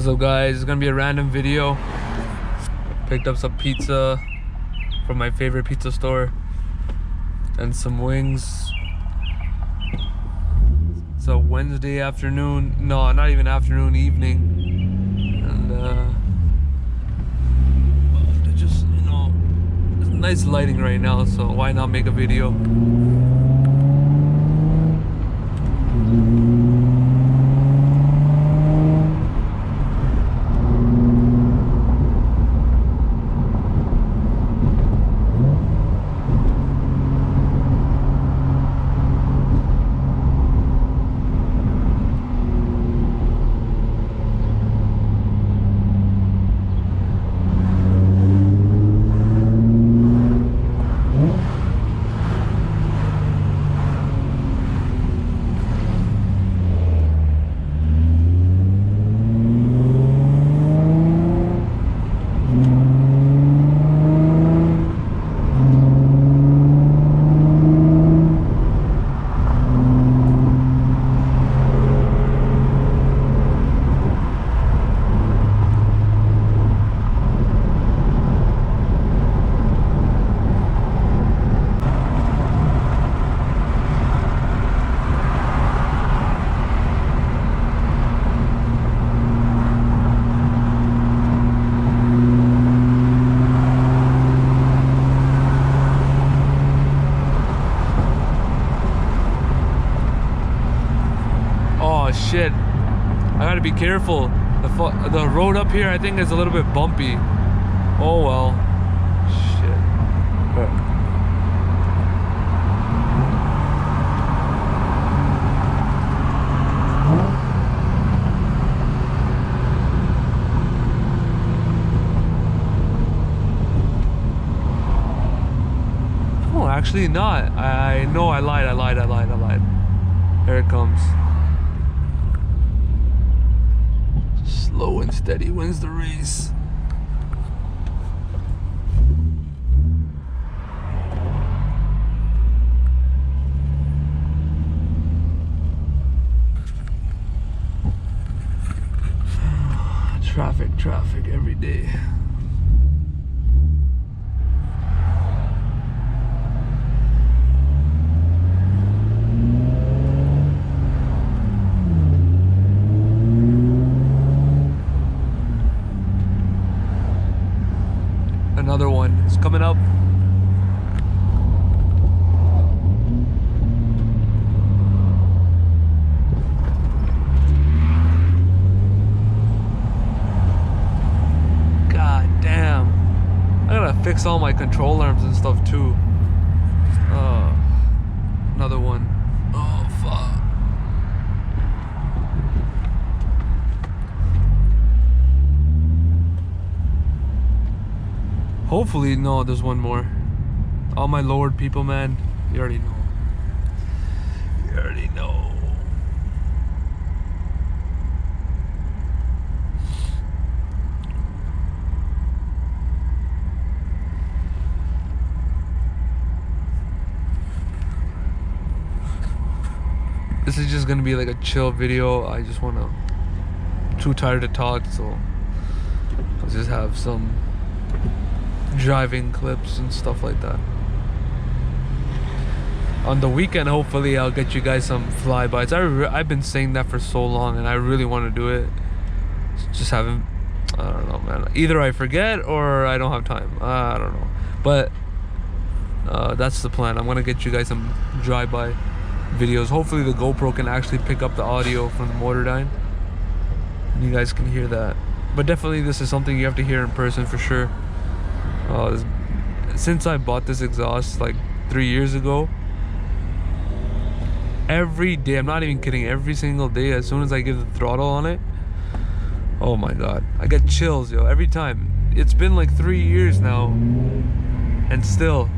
What's up, guys? It's gonna be a random video. Picked up some pizza from my favorite pizza store and some wings. It's a Wednesday afternoon. No, not even afternoon, evening. And just, you know, it's nice lighting right now, so why not make a video? Shit, I gotta be careful. The road up here I think is a little bit bumpy. Oh well. Shit. Oh, actually not. I know I lied. There it comes. Slow and steady wins the race. Traffic every day. Another one is coming up. God damn. I gotta fix all my control arms and stuff too. Another one. Oh fuck. Hopefully, no, there's one more. All my lowered people, man, you already know. You already know. This is just gonna be like a chill video. I just wanna, I'm too tired to talk, so I'll just have some driving clips and stuff like that. On the weekend, hopefully I'll get you guys some flybys. I've been saying that for so long and I really want to do it. Just haven't, I don't know, man. Either I forget or I don't have time. I don't know. But that's the plan. I'm gonna get you guys some drive-by videos. Hopefully the GoPro can actually pick up the audio from the motor dyne and you guys can hear that. But definitely this is something you have to hear in person for sure. Since I bought this exhaust like 3 years ago, every day, I'm not even kidding, every single day as soon as I give the throttle on it, oh my god, I get chills, yo, every time. It's been like 3 years now and still